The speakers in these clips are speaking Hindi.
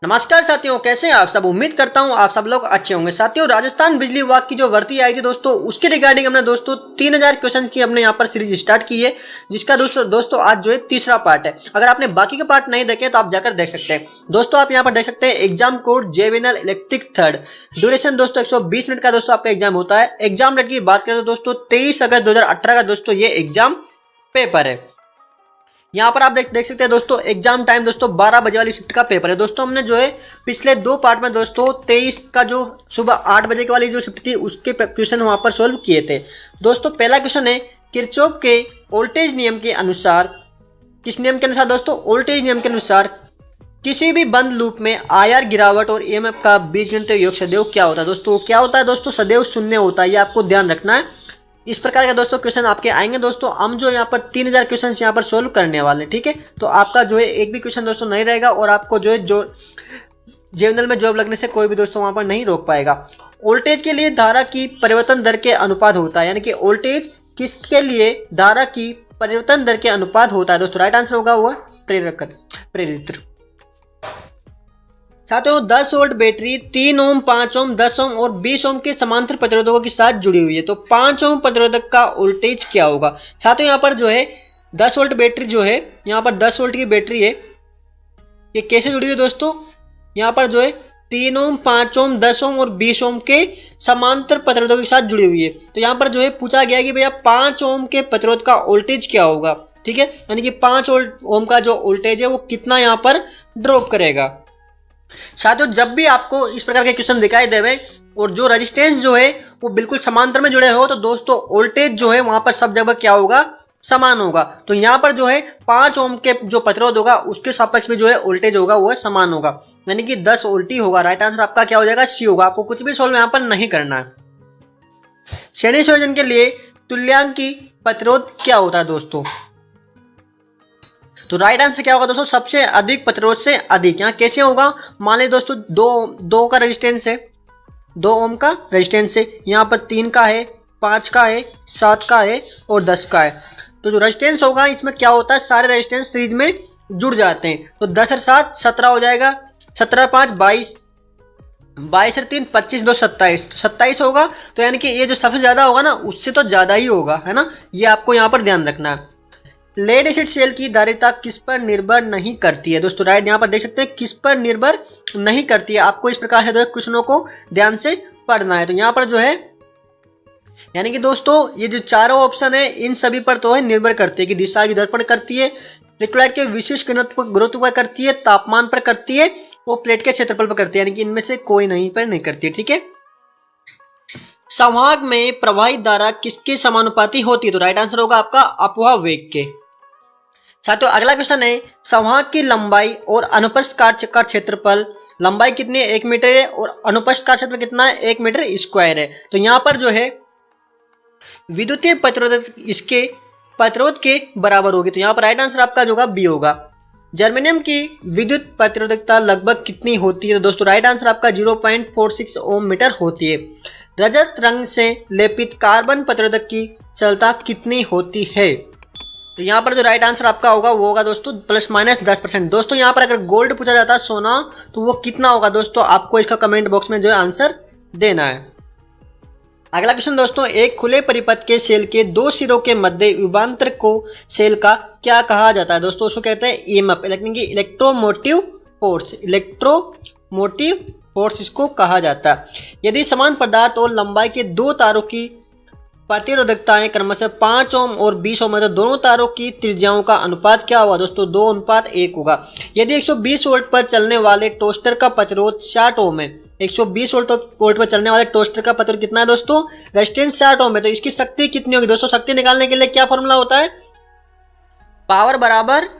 नमस्कार साथियों, कैसे हैं आप सब। उम्मीद करता हूं आप सब लोग अच्छे होंगे। साथियों, राजस्थान बिजली विभाग की जो भर्ती आई थी दोस्तों, उसके रिगार्डिंग हमने दोस्तों 3000 क्वेश्चन की हमने यहाँ पर सीरीज स्टार्ट की है, जिसका दोस्तों आज जो है तीसरा पार्ट है। अगर आपने बाकी के पार्ट नहीं देखे तो आप जाकर देख सकते हैं। दोस्तों आप यहाँ पर देख सकते हैं एग्जाम कोड जेविनल इलेक्ट्रिक थर्ड, ड्यूरेशन दोस्तों 120 मिनट का दोस्तों आपका एग्जाम होता है। एग्जाम डेट की बात करें तो दोस्तों 23 अगस्त 2018 का दोस्तों ये एग्जाम पेपर है। यहाँ पर आप देख सकते हैं दोस्तों एग्जाम टाइम दोस्तों 12 बजे वाली शिफ्ट का पेपर है। दोस्तों हमने जो है पिछले दो पार्ट में दोस्तों 23 का जो सुबह 8 बजे की वाली जो शिफ्ट थी उसके क्वेश्चन वहाँ पर सोल्व किए थे। दोस्तों पहला क्वेश्चन है किरचॉफ के वोल्टेज नियम के अनुसार, किस नियम के अनुसार दोस्तों? वोल्टेज नियम के अनुसार किसी भी बंद लूप में आईआर गिरावट और ईएमएफ का बीजगणितीय योग सदैव क्या होता है? दोस्तों क्या होता है दोस्तों? सदैव शून्य होता है। ये आपको ध्यान रखना है। इस प्रकार का दोस्तों क्वेश्चन आपके आएंगे। दोस्तों हम जो यहाँ पर 3000 क्वेश्चन यहाँ पर सोल्व करने वाले, ठीक है। तो आपका जो है एक भी क्वेश्चन दोस्तों नहीं रहेगा और आपको जो है जेवनल में जॉब लगने से कोई भी दोस्तों वहाँ पर नहीं रोक पाएगा। वोल्टेज के लिए धारा की परिवर्तन दर के अनुपात होता है, यानी कि वोल्टेज किसके लिए धारा की परिवर्तन दर के अनुपात होता है? दोस्तों राइट आंसर होगा वो प्रेरित्र। साथियों 10 वोल्ट बैटरी 3 ओम, 5 ओम, 10 ओम और 20 ओम के समांतर प्रतिरोधकों के साथ जुड़ी हुई है। तो 5 ओम प्रतिरोधक का वोल्टेज क्या होगा? साथियों यहाँ पर जो है 10 वोल्ट बैटरी जो है, यहाँ पर 10 वोल्ट की बैटरी है, ये कैसे जुड़ी हुई है दोस्तों? यहाँ पर जो है 3 ओम, 5 ओम, 10 ओम और 20 ओम के समांतर प्रतिरोधकों के साथ जुड़ी हुई है। तो यहाँ पर जो है पूछा गया कि भैया 5 ओम के प्रतिरोध का वोल्टेज क्या होगा, ठीक है। यानी कि 5 ओम का जो वोल्टेज है वो कितना यहाँ पर ड्रॉप करेगा। साथियों जब भी आपको इस प्रकार के क्वेश्चन दिखाई देवे और जो रेजिस्टेंस जो है वो बिल्कुल समांतर में जुड़े हो, तो दोस्तों वोल्टेज जो है वहां पर सब जगह क्या होगा? समान होगा। तो यहाँ पर जो है 5 ओम के जो प्रतिरोध होगा उसके सापेक्ष में जो है वोल्टेज होगा वो समान होगा, यानी कि 10 वोल्ट ही होगा। राइट आंसर आपका क्या हो जाएगा? सी होगा। आपको कुछ भी सोल्व यहाँ पर नहीं करना है। श्रेणी संयोजन के लिए तुल्यांकी प्रतिरोध क्या होता है दोस्तों? तो राइट आंसर क्या होगा दोस्तों? सबसे अधिक प्रतिरोध से अधिक। यहाँ कैसे होगा? मान लीजिए दोस्तों दो का रेजिस्टेंस है, 2 ओम का रेजिस्टेंस है, यहाँ पर 3 का है, 5 का है, 7 का है और 10 का है। तो जो रेजिस्टेंस होगा इसमें क्या होता है? सारे रेजिस्टेंस सीरीज में जुड़ जाते हैं। तो 10 और 7 17 हो जाएगा, 17 और 5 22, 22 और 3 25, 2 27, 27 होगा। तो यानी कि ये जो सबसे ज्यादा होगा ना उससे तो ज्यादा ही होगा, है ना। ये आपको यहाँ पर ध्यान रखना है। लेड एसिड सेल की धारिता किस पर निर्भर नहीं करती है? दोस्तों राइट यहाँ पर देख सकते हैं किस पर निर्भर नहीं करती है। आपको इस प्रकार से क्वेश्चनों को ध्यान से पढ़ना है। तो यहाँ पर जो है यानी कि दोस्तों ये जो चारों ऑप्शन है इन सभी पर तो है निर्भर करती है कि दिशा की दर्पण करती है, लिक्विड के विशेष गुरुत्व पर करती है, तापमान पर करती है, वो प्लेट के क्षेत्रफल पर करती है, यानी कि इनमें से कोई नहीं पर नहीं करती है, ठीक है। संवाहक में प्रवाहित धारा किसके समानुपाती होती है? तो राइट आंसर होगा आपका अपवाह वेग के। साथियों अगला क्वेश्चन है संवाहक की लंबाई और अनुप्रस्थ काट का क्षेत्रफल, लंबाई कितनी है? 1 मीटर है और अनुप्रस्थ का क्षेत्रफल कितना है? 1 मीटर स्क्वायर है। तो यहाँ पर जो है विद्युतीय प्रतिरोध इसके प्रतिरोध के बराबर होगी। तो यहाँ पर राइट आंसर आपका जो होगा बी होगा। जर्मेनियम की विद्युत प्रतिरोधकता लगभग कितनी होती है? तो दोस्तों राइट आंसर आपका 0.46 ओम मीटर होती है। रजत रंग से लेपित कार्बन प्रतिरोधक की चलता कितनी होती है? तो यहाँ पर जो राइट आंसर आपका होगा वो होगा दोस्तों ±10%। दोस्तों यहाँ पर अगर गोल्ड पूछा जाता है सोना तो वो कितना होगा दोस्तों? आपको इसका कमेंट बॉक्स में जो है आंसर देना है। अगला क्वेश्चन दोस्तों, एक खुले परिपथ के सेल के 2 सिरों के मध्य विभवांतर को सेल का क्या कहा जाता है? दोस्तों उसको कहते हैं ईएमएफ, यानी कि इलेक्ट्रोमोटिव फोर्स। इलेक्ट्रोमोटिव फोर्स इसको कहा जाता है। यदि समान पदार्थ और लंबाई के 2 तारों की प्रतिरोधकताएं क्रमशः 5 ओम और 20 ओम है तो दोनों तारों की त्रिज्याओं का अनुपात क्या होगा? दोस्तों 2:1 होगा। यदि 120 वोल्ट पर चलने वाले टोस्टर का प्रतिरोध 60 ओम है, 120 वोल्ट पर चलने वाले टोस्टर का प्रतिरोध कितना है दोस्तों? रेजिस्टेंस 60 ओम है। तो इसकी शक्ति कितनी होगी दोस्तों? शक्ति निकालने के लिए क्या फॉर्मूला होता है? पावर बराबर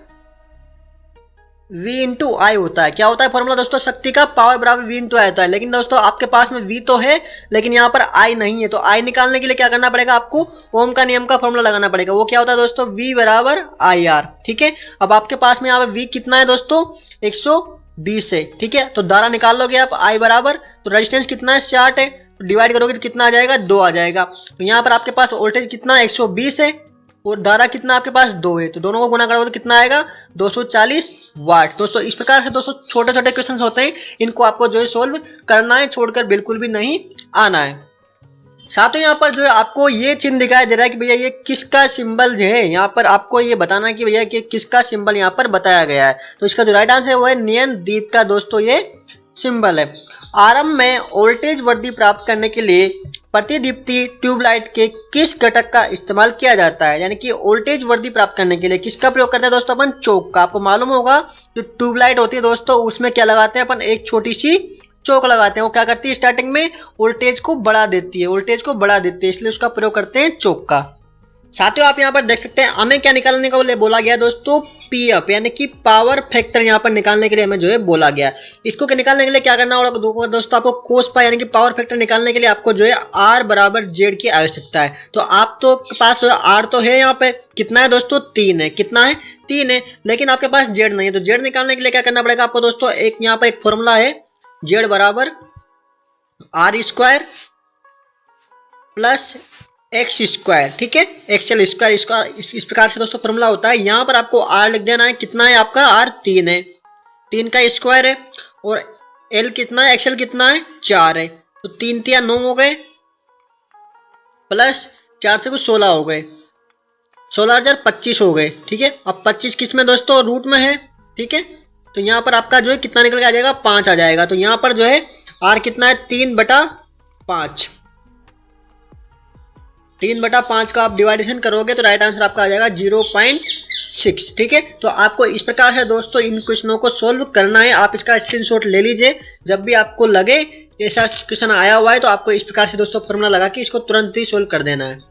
V इंटू आई होता है। क्या होता है फॉर्मूला दोस्तों? शक्ति का पावर बराबर V इंटू आई होता है। लेकिन दोस्तों आपके पास में V तो है लेकिन यहाँ पर I नहीं है, तो I निकालने के लिए क्या करना पड़ेगा? आपको ओम का नियम का फॉर्मूला लगाना पड़ेगा। वो क्या होता है दोस्तों? V बराबर IR, ठीक है। अब आपके पास में यहाँ पर V कितना है दोस्तों? 120 है, ठीक है। तो धारा निकाल लोगे आप I बराबर, तो रेजिस्टेंस कितना है? 60 है, तो डिवाइड करोगे तो कितना आ जाएगा? 2 आ जाएगा। तो यहाँ पर आपके पास वोल्टेज कितना है? 120 है, और धारा कितना आपके पास 2 है, तो दोनों को गुणा करोगे तो कितना आएगा 240 वाट। दोस्तों इस प्रकार से दोस्तों छोटे छोटे क्वेश्चन होते हैं, इनको आपको जो है सोल्व करना है, छोड़कर बिल्कुल भी नहीं आना है। साथ ही यहाँ पर जो है आपको ये चिन्ह दिखाई दे रहा है कि भैया ये किसका सिंबल जो है, यहाँ पर आपको ये बताना है कि भैया कि किसका सिंबल यहाँ पर बताया गया है। तो इसका जो राइट आंसर है वो है नियन द्वीप का दोस्तों ये सिंबल है। आरंभ में वोल्टेज वृद्धि प्राप्त करने के लिए प्रतिदीप्ति ट्यूबलाइट के किस घटक का इस्तेमाल किया जाता है, यानी कि वोल्टेज वृद्धि प्राप्त करने के लिए किसका प्रयोग करते हैं दोस्तों अपन, चौक का। आपको मालूम होगा जो ट्यूबलाइट होती है दोस्तों उसमें क्या लगाते हैं अपन, एक छोटी सी चौक लगाते हैं। वो क्या करती है स्टार्टिंग में वोल्टेज को बढ़ा देती है, इसलिए उसका प्रयोग करते हैं चौक का। साथियों आप यहाँ पर देख सकते हैं हमें क्या निकालने का बोला गया दोस्तों, पीएफ यानी कि पावर फैक्टर यहाँ पर निकालने के लिए हमें जो है बोला गया। इसको निकालने के लिए क्या करना होगा दोस्तों, आपको कोस पाई यानी कि पावर फैक्टर निकालने के लिए आपको जो है आर बराबर जेड की आवश्यकता है। तो आप तो पास आर तो है यहाँ पे, कितना है दोस्तों 3 है, कितना है 3 है, लेकिन आपके पास जेड नहीं है। तो जेड निकालने के लिए क्या करना पड़ेगा आपको दोस्तों, एक यहाँ पर एक फॉर्मूला है जेड बराबर R square plus X square, ठीक है, एक्सएल स्क्वायर। इस प्रकार से दोस्तों फॉर्मूला होता है। यहाँ पर आपको आर लिख देना है, कितना है आपका आर 3 है, 3 का स्क्वायर है, और एल कितना है, एक्सएल कितना है 4 है। तो 3 3 9 हो गए, प्लस 4 से कुछ 16 हो गए, 16,000 25 हो गए, ठीक है। अब 25 किस में दोस्तों, रूट में है, ठीक है। तो यहाँ पर आपका जो है कितना निकल के आ जाएगा, 5 आ जाएगा। तो यहाँ पर जो है आर कितना है 3/5, 3/5 का आप डिवाइडेशन करोगे तो राइट आंसर आपका आ जाएगा 0.6, ठीक है। तो आपको इस प्रकार से दोस्तों इन क्वेश्चनों को सोल्व करना है। आप इसका स्क्रीनशॉट ले लीजिए, जब भी आपको लगे ऐसा क्वेश्चन आया हुआ है तो आपको इस प्रकार से दोस्तों फॉर्मूला लगा के इसको तुरंत ही सोल्व कर देना है।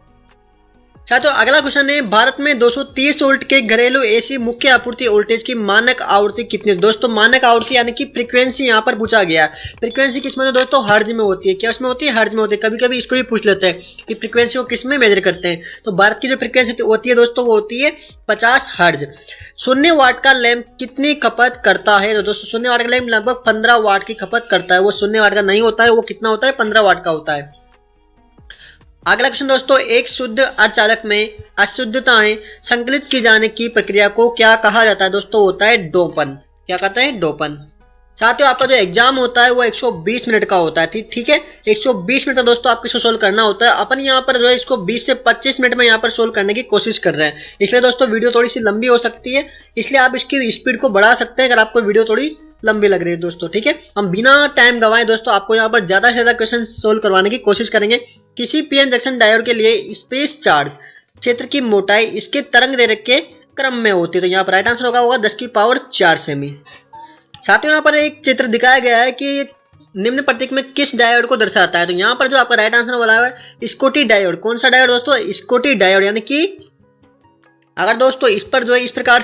साथियों अगला क्वेश्चन है, भारत में 230 वोल्ट के घरेलू एसी मुख्य आपूर्ति वोल्टेज की मानक आवृत्ति कितनी है। दोस्तों मानक आवृत्ति यानी कि फ्रीक्वेंसी यहाँ पर पूछा गया। फ्रीक्वेंसी किस में तो दोस्तों हर्ज में होती है। क्या उसमें होती है, हर्ज में होती है। कभी कभी इसको भी पूछ लेते हैं कि फ्रीक्वेंसी को किस में मेजर करते हैं। तो भारत की जो फ्रीक्वेंसी होती है दोस्तों वो होती है 50 हर्ज। 0 वाट का लैंप कितनी खपत करता है। तो दोस्तों 0 वाट का लैंप लगभग 15 वाट की खपत करता है। वो 0 वाट का नहीं होता है, वो कितना होता है 15 वाट का होता है। अगला क्वेश्चन दोस्तों, एक शुद्ध अर्धचालक में अशुद्धताएं संकलित की जाने की प्रक्रिया को क्या कहा जाता है। दोस्तों होता है डोपन। क्या कहते हैं, डोपन। साथियों आपका जो एग्जाम होता है वो 120 मिनट का होता है, ठीक है। 120 मिनट का दोस्तों आपको इसको सोल्व करना होता है। अपन यहाँ पर जो है इसको 20 से 25 मिनट में यहाँ पर सोल्व करने की कोशिश कर रहे हैं, इसलिए दोस्तों वीडियो थोड़ी सी लंबी हो सकती है, इसलिए आप इसकी स्पीड को बढ़ा सकते हैं अगर आपको वीडियो थोड़ी लंबी लग रही है दोस्तों, ठीक है। हम बिना टाइम गवाए दोस्तों आपको यहाँ पर ज्यादा से ज्यादा क्वेश्चन सोल्व करवाने की कोशिश करेंगे। किसी पीएन जंक्शन डायोड के लिए स्पेस चार्ज क्षेत्र की मोटाई इसके तरंग दैर्ध्य के क्रम में होती है। तो यहाँ पर राइट आंसर होगा 10⁴ सेमी। साथियों यहाँ पर एक चित्र दिखाया गया है कि निम्न प्रतीक में किस डायोड को दर्शाता है। तो यहाँ पर जो आपका राइट आंसर वाला है स्कॉटी डायोड। कौन सा डायोड दोस्तों, स्कॉटी डायोड। यानी कि अगर दोस्तों इस पर जो है इस प्रकार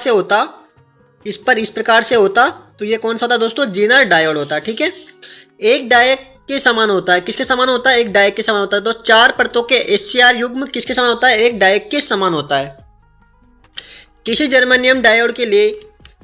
से होता तो ये कौन सा होता दोस्तों, जेनर डायोड होता है, ठीक है। एक डायक के समान होता है, किसके समान होता है, एक डायक के समान होता है। तो 4 परतों के एचसीआर युग्म किसके समान होता है, एक डायक के समान होता है। किसी जर्मेनियम डायोड के लिए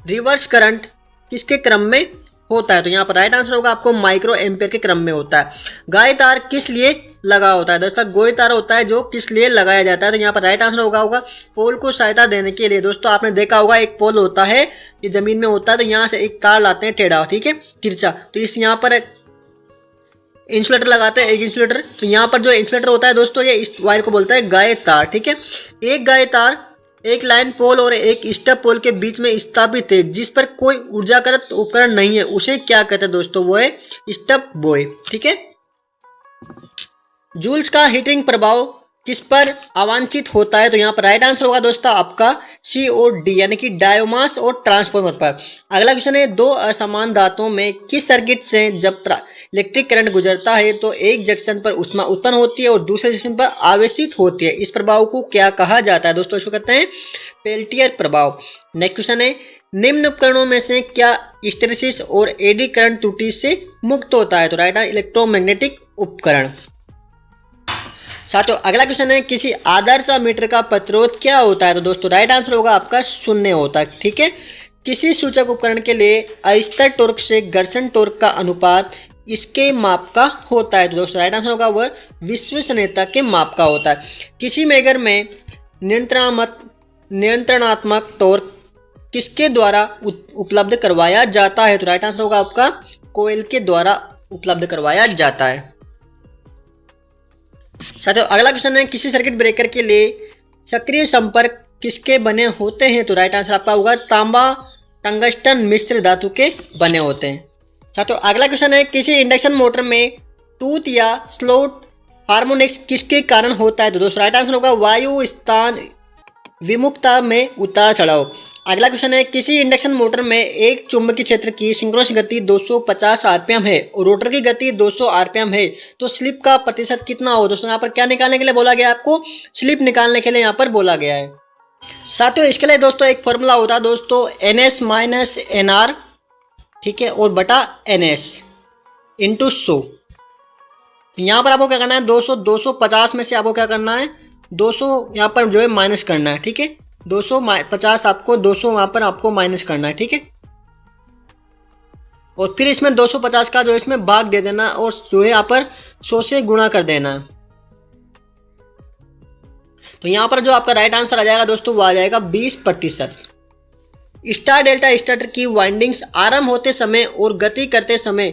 रिवर्स करंट किसके क्रम में होता है। तो यहाँ पर राइट आंसर होगा आपको माइक्रो एम्पियर के क्रम में होता है। गाय तार किस लिए लगा होता है। दोस्तों गोई तार होता है जो किस लिए लगाया जाता है। तो यहाँ पर राइट आंसर होगा पोल को सहायता देने के लिए। दोस्तों आपने देखा होगा एक पोल होता है ये जमीन में होता है, तो यहाँ से एक तार लाते हैं टेढ़ा, ठीक है, तिरछा। तो इस यहाँ पर इंसुलेटर लगाते हैं, एक इंसुलेटर। तो यहाँ पर जो इंसुलेटर होता है दोस्तों ये इस वायर को बोलता है गाय तार, ठीक है। एक गाय तार एक लाइन पोल और एक स्टब पोल के बीच में स्थापित है जिस पर कोई ऊर्जाकृत उपकरण नहीं है, उसे क्या कहते हैं दोस्तों, वो है स्टब बॉय, ठीक है। जूल्स का हीटिंग प्रभाव किस पर अवांछित होता है। तो यहाँ पर राइट आंसर होगा दोस्तों आपका सी और डी यानी कि डायोमास और ट्रांसफार्मर पर। अगला क्वेश्चन है, दो असमान धातुओं में किस सर्किट से जब इलेक्ट्रिक करंट गुजरता है तो एक जंक्शन पर ऊष्मा उत्पन्न होती है और दूसरे जंक्शन पर आवेशित होती है, इस प्रभाव को क्या कहा जाता है। दोस्तों इसको कहते हैं पेल्टियर प्रभाव। नेक्स्ट क्वेश्चन है, निम्न उपकरणों में से क्या हिस्टैरिसीस और एडी करंट त्रुटि से मुक्त होता है। तो राइट आंसर इलेक्ट्रोमैग्नेटिक उपकरण। साथियों अगला क्वेश्चन है, किसी आदर्श मीटर का प्रतिरोध क्या होता है। तो दोस्तों राइट आंसर होगा आपका 0 होता है, ठीक है। किसी सूचक उपकरण के लिए अस्थिर टॉर्क से घर्षण टॉर्क का अनुपात इसके माप का होता है। तो दोस्तों राइट आंसर होगा वह विश्वसनीयता के माप का होता है। किसी मेगर में नियंत्रणात्मक टॉर्क किसके द्वारा उपलब्ध करवाया जाता है? तो राइट आंसर होगा आपका कोयल के द्वारा उपलब्ध करवाया जाता है। साथियों अगला क्वेश्चन है, किसी सर्किट ब्रेकर के लिए सक्रिय संपर्क किसके बने होते हैं? तो राइट आंसर आपका होगा तांबा टंगस्टन मिश्र धातु के बने होते हैं। साथियों अगला क्वेश्चन है, किसी इंडक्शन मोटर में टूथ या स्लोट हार्मोनिक्स किसके कारण होता है? तो दोस्तों राइट आंसर होगा वायु स्थान विमुक्तता में उतार चढ़ाव। अगला क्वेश्चन है, किसी इंडक्शन मोटर में एक चुंबकीय क्षेत्र की सिंक्रोनस गति 250 आरपीएम है और रोटर की गति 200 आरपीएम है, तो स्लिप का प्रतिशत कितना हो? दोस्तों यहाँ पर क्या निकालने के लिए बोला गया? आपको स्लिप निकालने के लिए यहाँ पर बोला गया है। साथियों इसके लिए दोस्तों एक फॉर्मूला होता है दोस्तों NS माइनस NR, ठीक है, और बटा NS इंटू 100। यहाँ पर आपको क्या करना है, 250 में से आपको क्या करना है, 200 यहाँ पर जो है माइनस करना है, ठीक है, 250 आपको 200 वहाँ पर आपको माइनस करना है, ठीक है, और फिर इसमें 250 का जो इसमें भाग दे देना और जो है यहाँ पर 100 से गुणा कर देना। तो यहाँ पर जो आपका राइट आंसर आ जाएगा दोस्तों वो आ जाएगा 20%। स्टार डेल्टा स्टार्टर की वाइंडिंग्स आरंभ होते समय और गति करते समय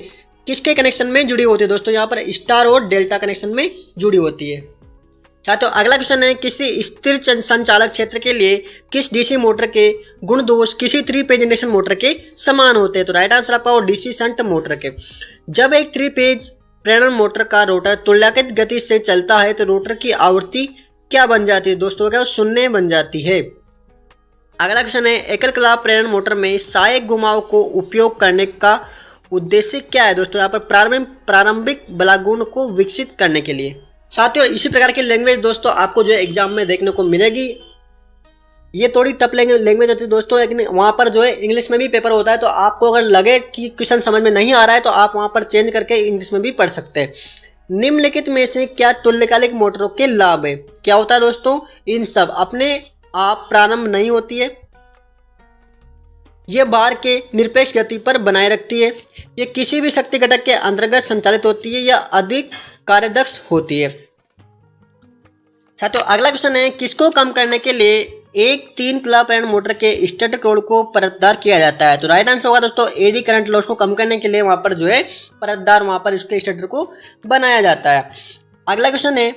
किसके कनेक्शन में जुड़ी होती है? दोस्तों यहाँ पर स्टार और डेल्टा कनेक्शन में जुड़ी होती है। साथियों अगला क्वेश्चन है, किसी स्थिर संचालक क्षेत्र के लिए किस डीसी मोटर के गुण दोष किसी 3 फेज इंडक्शन मोटर के समान होते हैं? तो राइट आंसर आपका डीसी शंट मोटर के। जब एक 3 फेज प्रेरण मोटर का रोटर तुल्यकालिक गति से चलता है तो रोटर की आवृत्ति क्या बन जाती है? दोस्तों क्या 0 बन जाती है। अगला क्वेश्चन है, एकल कला प्रेरण मोटर में सहायक घुमाव को उपयोग करने का उद्देश्य क्या है? दोस्तों यहाँ पर प्रारंभिक बलागुण को विकसित करने के लिए। साथियों इसी प्रकार की लैंग्वेज दोस्तों आपको जो है एग्जाम में देखने को मिलेगी। ये थोड़ी टफ लैंग्वेज होती है दोस्तों, लेकिन वहाँ पर जो है इंग्लिश में भी पेपर होता है, तो आपको अगर लगे कि क्वेश्चन समझ में नहीं आ रहा है तो आप वहाँ पर चेंज करके इंग्लिश में भी पढ़ सकते हैं। निम्नलिखित में से क्या तुल्यकालिक मोटरों के लाभ है? क्या होता है दोस्तों, इन सब अपने आप प्रारंभ नहीं होती है, ये भार के निरपेक्ष गति पर बनाए रखती है, ये किसी भी शक्ति घटक के अंतर्गत संचालित होती है या अधिक कार्यदक्ष होती है। साथियों अगला क्वेश्चन है, किसको कम करने के लिए एक 3 कला प्रेरण मोटर के स्टार्टर कोड को परतदार किया जाता है? तो राइट आंसर होगा दोस्तों एडी करंट लॉस को कम करने के लिए वहां पर जो है परतदार वहां पर इसके स्टार्टर को बनाया जाता है। अगला क्वेश्चन है,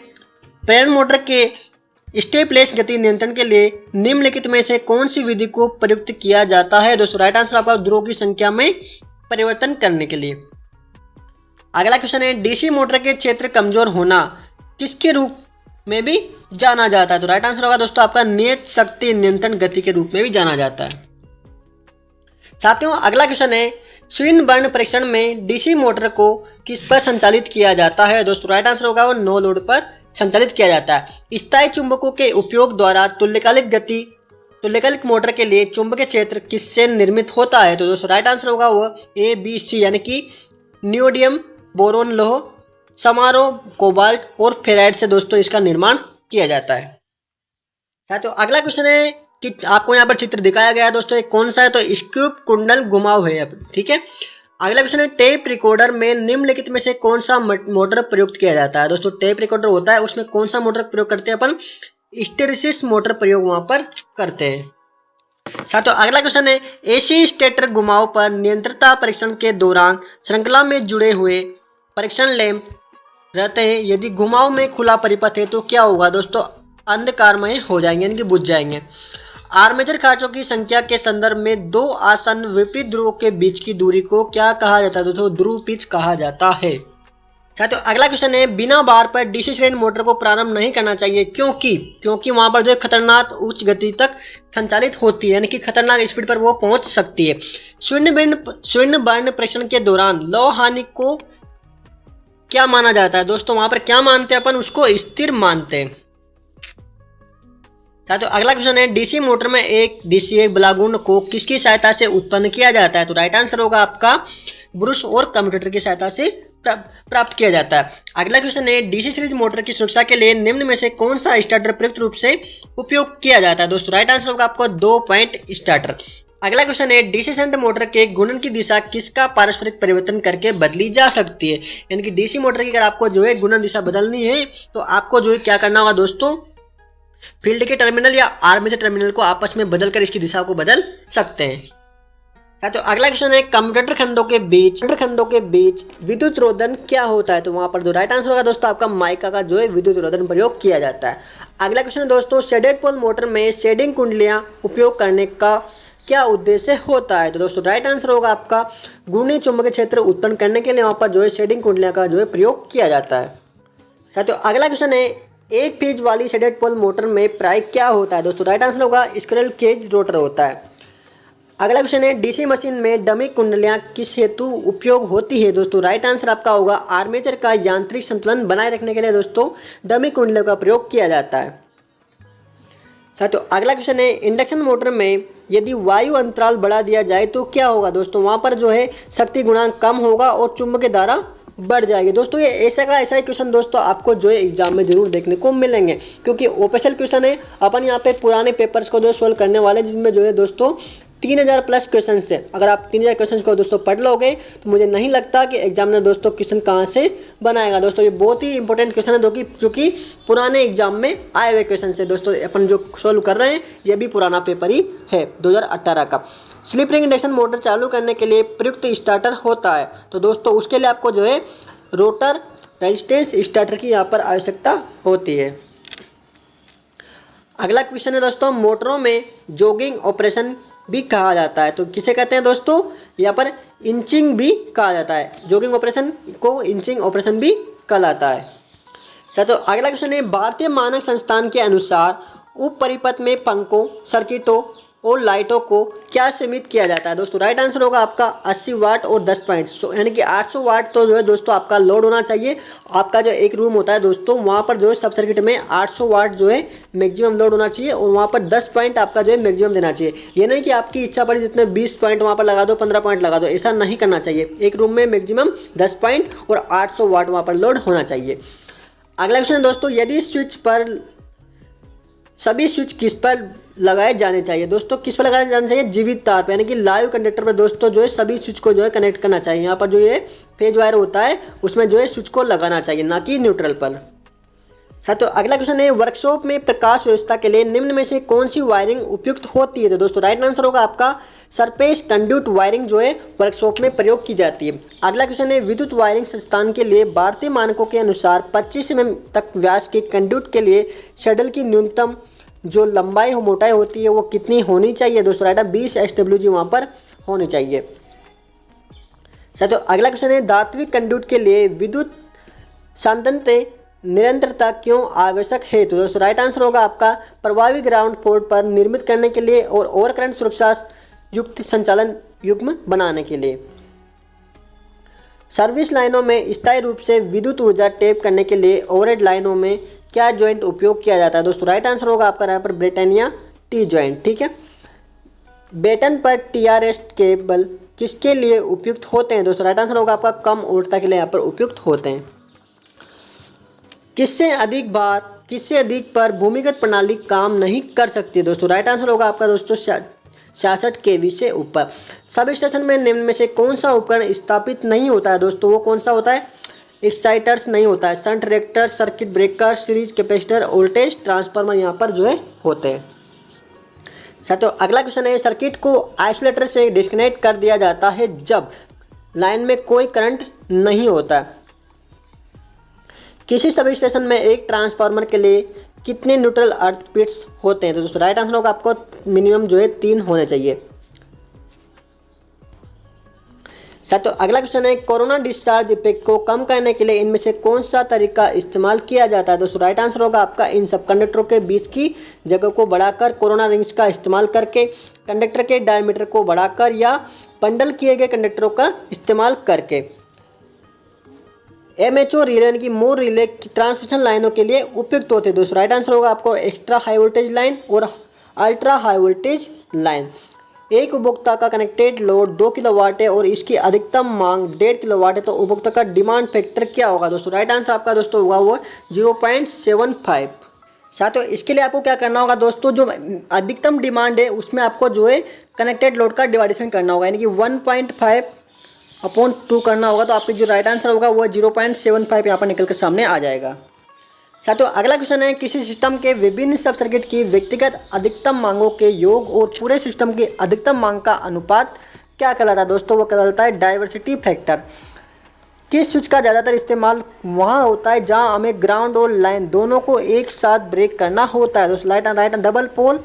प्रेरण मोटर के स्टेपलेस गति नियंत्रण के लिए निम्नलिखित में से कौन सी विधि को प्रयुक्त किया जाता है? दोस्तों राइट आंसर आपका ध्रुवों की संख्या में परिवर्तन करने के लिए। अगला क्वेश्चन है, डीसी मोटर के क्षेत्र कमजोर होना किसके रूप में भी जाना जाता है? तो राइट आंसर होगा दोस्तों आपका नियत शक्ति नियंत्रण गति के रूप में भी जाना जाता है। साथियों अगला क्वेश्चन है, स्विनबर्न परीक्षण में डीसी मोटर को किस पर संचालित किया जाता है? दोस्तों राइट आंसर होगा वो नो लोड पर संचालित किया जाता है। स्थायी चुंबकों के उपयोग द्वारा तुल्यकालिक मोटर के लिए चुंबकीय क्षेत्र किससे निर्मित होता है? तो दोस्तों राइट आंसर होगा वो ABC यानी कि नियोडियम, बोरोन लोह, समारोह, कोबाल्ट और फेराइट से दोस्तों इसका निर्माण किया जाता है। साथियों अगला क्वेश्चन है कि आपको यहाँ पर चित्र दिखाया गया है दोस्तों, एक कौन सा है? तो स्क्यूब कुंडल घुमाव है, ठीक है। अगला क्वेश्चन है, टेप रिकॉर्डर में निम्नलिखित में से कौन सा मोटर प्रयुक्त किया जाता है? दोस्तों टेप रिकॉर्डर होता है, उसमें कौन सा मोटर प्रयोग करते हैं अपन? हिस्टेरिसिस मोटर प्रयोग वहां पर करते हैं। साथियों अगला क्वेश्चन है, एसी स्टेटर घुमाव पर नियंत्रणता परीक्षण के दौरान श्रृंखला में जुड़े हुए परीक्षण लैंप रहते हैं, यदि घुमाव में खुला परिपथ है तो क्या होगा? दोस्तों अंधकारमय हो जाएंगे यानी कि बुझ जाएंगे। आर्मेचर खांचों की संख्या के संदर्भ में 2 आसन्न विपरीत ध्रुवों के बीच की दूरी को क्या कहा जाता है? दोस्तों ध्रुव पिच कहा जाता है। साथियों अगला क्वेश्चन है, बिना बार पर डीसी श्रेणी मोटर को प्रारंभ नहीं करना चाहिए, क्योंकि वहां पर जो है खतरनाक उच्च गति तक संचालित होती है, यानी कि खतरनाक स्पीड पर वो पहुंच सकती है। स्विनबर्न परीक्षण के दौरान लौह हानि को क्या माना जाता है? दोस्तों वहां पर क्या मानते हैं अपन? उसको स्थिर मानते हैं। साथियों अगला क्वेश्चन है, डीसी मोटर में एक डीसी बलागुण को किसकी सहायता से उत्पन्न किया जाता है? तो राइट आंसर होगा आपका ब्रश और कम्यूटेटर की सहायता से प्राप्त किया जाता है। अगला क्वेश्चन है, डीसी सीरीज मोटर की सुरक्षा के लिए निम्न में से कौन सा स्टार्टर प्रयुक्त रूप से उपयोग किया जाता है? दोस्तों राइट आंसर होगा आपको 2 पॉइंट स्टार्टर। अगला क्वेश्चन है, डीसी शंट मोटर के गुणन की दिशा किसका पारस्परिक परिवर्तन करके बदली जा सकती है? यानी कि डीसी मोटर की अगर आपको जो है गुणन दिशा बदलनी है तो आपको जो है क्या करना होगा दोस्तों, फील्ड के टर्मिनल या आर्मेचर टर्मिनल को आपस में बदलकर इसकी दिशा को बदल सकते हैं। साथियों अगला क्वेश्चन है कम्यूटेटर खंडों के बीच विद्युत रोधन क्या होता है? तो वहां पर जो राइट आंसर होगा दोस्तों आपका माइका का जो है विद्युत रोधन प्रयोग किया जाता है। अगला क्वेश्चन है दोस्तों शेडेड पोल मोटर में शेडिंग कुंडलियां उपयोग करने का क्या उद्देश्य होता है? तो दोस्तों राइट आंसर होगा आपका घूर्णी चुंबकीय क्षेत्र उत्पन्न करने के लिए वहां पर जो है शेडिंग कुंडलियां का जो है प्रयोग किया जाता है। साथियों अगला क्वेश्चन है एक फेज वाली शेडेड पोल मोटर में प्राय क्या होता है? दोस्तों राइट आंसर होगा स्क्विरल केज रोटर होता है। अगला क्वेश्चन है डीसी मशीन में डमी कुंडलियां किस हेतु उपयोग होती है? दोस्तों राइट आंसर आपका होगा आर्मेचर का यांत्रिक संतुलन बनाए रखने के लिए दोस्तों डमी कुंडलियों का प्रयोग किया जाता है। साथियों अगला क्वेश्चन है इंडक्शन मोटर में यदि वायु अंतराल बढ़ा दिया जाए तो क्या होगा? दोस्तों वहां पर जो है शक्ति गुणांक कम होगा और चुंबकीय धारा बढ़ जाएगी। दोस्तों ये ऐसा का ऐसा ही क्वेश्चन दोस्तों आपको जो है एग्जाम में जरूर देखने को मिलेंगे, क्योंकि ओपेशल क्वेश्चन है। अपन यहाँ पे पुराने पेपर्स को जो सोल्व करने वाले जिनमें जो है दोस्तों 3000 प्लस क्वेश्चन से अगर आप 3000 क्वेश्चन को दोस्तों पढ़ लोगे तो मुझे नहीं लगता कि एग्जामिनर दोस्तों क्वेश्चन कहाँ से बनाएगा। दोस्तों ये बहुत ही इंपॉर्टेंट क्वेश्चन है जो कि पुराने एग्जाम में आए हुए क्वेश्चन से दोस्तों अपन जो सोल्व कर रहे हैं ये भी पुराना पेपर ही है 2018 का। स्लिप रिंग इंडक्शन मोटर चालू करने के लिए प्रयुक्त स्टार्टर होता है, तो दोस्तों उसके लिए आपको जो है रोटर रेजिस्टेंस स्टार्टर की यहाँ पर आवश्यकता होती है। अगला क्वेश्चन है दोस्तों मोटरों में जॉगिंग ऑपरेशन भी कहा जाता है, तो किसे कहते हैं दोस्तों? यहाँ पर इंचिंग भी कहा जाता है। जॉगिंग ऑपरेशन को इंचिंग ऑपरेशन भी कहलाता है। साथियों अगला क्वेश्चन है भारतीय मानक संस्थान के अनुसार उप परिपथ में पंखों सर्किटों और लाइटों को क्या सीमित किया जाता है? दोस्तों राइट आंसर होगा आपका 80 वाट और 10 पॉइंट यानी कि 800 वाट तो जो है दोस्तों आपका लोड होना चाहिए। आपका जो एक रूम होता है दोस्तों वहाँ पर जो है सब सर्किट में 800 वाट जो है मैक्सिमम लोड होना चाहिए और वहाँ पर 10 पॉइंट आपका जो है मैक्सिमम देना चाहिए। ये नहीं कि आपकी इच्छा पड़ी जितने 20 पॉइंट वहाँ पर लगा दो 15 पॉइंट लगा दो, ऐसा नहीं करना चाहिए। एक रूम में मैक्सिमम 10 पॉइंट और 800 वाट वहाँ पर लोड होना चाहिए। अगला क्वेश्चन दोस्तों यदि स्विच पर सभी स्विच किस पर लगाए जाने चाहिए? दोस्तों किस पर लगाए जाने चाहिए? जीवित तार पर यानी कि लाइव कंडक्टर पर दोस्तों जो है सभी स्विच को जो है कनेक्ट करना चाहिए। यहाँ पर जो ये फेज वायर होता है उसमें जो है स्विच को लगाना चाहिए, ना कि न्यूट्रल पर। साथियों अगला क्वेश्चन है वर्कशॉप में प्रकाश व्यवस्था के लिए निम्न में से कौन सी वायरिंग उपयुक्त होती है? तो दोस्तों राइट आंसर होगा आपका सरफेस कंड्यूट वायरिंग जो है वर्कशॉप में प्रयोग की जाती है। अगला क्वेश्चन है विद्युत वायरिंग संस्थान के लिए भारतीय मानकों के अनुसार 25 mm तक व्यास के कंड्यूट के लिए शटल की न्यूनतम जो लंबाई मोटाई होती है वो कितनी होनी चाहिए? दोस्तों राइट 20 SWG वहाँ पर होनी चाहिए। साथियों अगला क्वेश्चन है धात्विक कंड्यूट के लिए विद्युत सांद्रता निरंतरता क्यों आवश्यक है? तो दोस्तों राइट आंसर होगा आपका प्रभावी ग्राउंड फोर्स पर निर्मित करने के लिए और करंट सुरक्षा युक्त संचालन युग्म बनाने के लिए। सर्विस लाइनों में स्थायी रूप से विद्युत ऊर्जा टैप करने के लिए ओवरहेड लाइनों में क्या जॉइंट उपयोग किया जाता है? दोस्तों राइट आंसर होगा आपका यहाँ पर ब्रिटानिया टी जॉइंट। ठीक है, बेटन पर TRS केबल किसके लिए उपयुक्त होते हैं? दोस्तों राइट आंसर होगा आपका कम ऊर्जा के लिए यहाँ पर उपयुक्त होते हैं। किससे अधिक पर भूमिगत प्रणाली काम नहीं कर सकती? दोस्तों राइट आंसर होगा आपका दोस्तों 66 kV से ऊपर। सब स्टेशन में निम्न में से कौन सा उपकरण स्थापित नहीं होता है? दोस्तों वो कौन सा होता है? एक्साइटर्स नहीं होता है। Shunt reactor, circuit breaker, series capacitor, voltage transformer यहाँ पर जो है होते हैं। साथियों अगला क्वेश्चन है सर्किट को आइसोलेटर से डिस्कनेक्ट कर दिया जाता है जब लाइन में कोई करंट नहीं होता। किसी सब स्टेशन में एक ट्रांसफार्मर के लिए कितने न्यूट्रल अर्थ पिट्स होते हैं? तो दोस्तों राइट आंसर होगा आपको मिनिमम जो है 3 होने चाहिए। साथियों अगला क्वेश्चन है कोरोना डिस्चार्ज इफेक्ट को कम करने के लिए इनमें से कौन सा तरीका इस्तेमाल किया जाता है? दोस्तों राइट आंसर होगा आपका इन सब कंडक्टरों के बीच की जगह को बढ़ाकर कोरोना रिंग्स का इस्तेमाल करके, कंडक्टर के डायमीटर को बढ़ाकर या बंडल किए गए कंडक्टरों का इस्तेमाल करके। MHO रिले यानी कि मोर रिले ट्रांसमिशन लाइनों के लिए उपयुक्त होते हैं। दोस्तों राइट आंसर होगा आपको एक्स्ट्रा हाई वोल्टेज लाइन और अल्ट्रा हाई वोल्टेज लाइन। एक उपभोक्ता का कनेक्टेड लोड 2 किलोवाट है और इसकी अधिकतम मांग 1.5 किलोवाट है, तो उपभोक्ता का डिमांड फैक्टर क्या होगा? दोस्तों राइट आंसर आपका दोस्तों होगा वो 0.75। साथियों इसके लिए आपको क्या करना होगा दोस्तों, जो अधिकतम डिमांड है उसमें आपको जो है कनेक्टेड लोड का डिवाइडेशन करना होगा, यानी कि 1.5/2 करना होगा, तो आपकी जो राइट आंसर होगा वो 0.75 यहाँ पर निकल कर सामने आ जाएगा। साथियों अगला क्वेश्चन है, किसी सिस्टम के विभिन्न सब सर्किट की व्यक्तिगत अधिकतम मांगों के योग और पूरे सिस्टम की अधिकतम मांग का अनुपात क्या कहलाता है? दोस्तों वो कहलाता है डाइवर्सिटी फैक्टर। किस स्विच का ज़्यादातर इस्तेमाल वहाँ होता है जहाँ हमें ग्राउंड और लाइन दोनों को एक साथ ब्रेक करना होता है? दोस्तों light and right and double pole,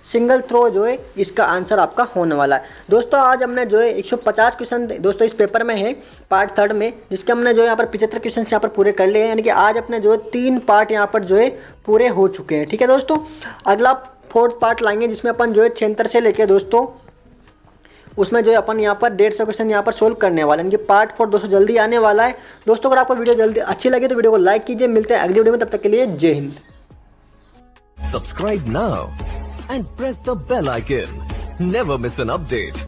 single throw जो है इसका आंसर आपका होने वाला है। दोस्तों आज हमने जो है 150 क्वेश्चन दोस्तों इस पेपर में है पार्ट 3 में, जिसके हमने जो यहाँ पर 75 क्वेश्चन यहाँ पर पूरे कर लिए हैं, यानी कि आज अपने जो है 3 पार्ट यहाँ पर जो है पूरे हो चुके हैं। ठीक है दोस्तों, अगला 4th पार्ट लाएंगे जिसमें अपन जो है 76 से लेके दोस्तों उसमें जो है अपन यहाँ पर 150 क्वेश्चन यहाँ पर सोल्व करने वाले हैं। इनकी पार्ट 4 दोस्तों जल्दी आने वाला है। दोस्तों अगर आपको वीडियो जल्दी अच्छी लगे तो वीडियो को लाइक कीजिए। मिलते हैं अगली वीडियो में, तब तक के लिए जय Hind. Subscribe now and press the bell icon. Never miss an update.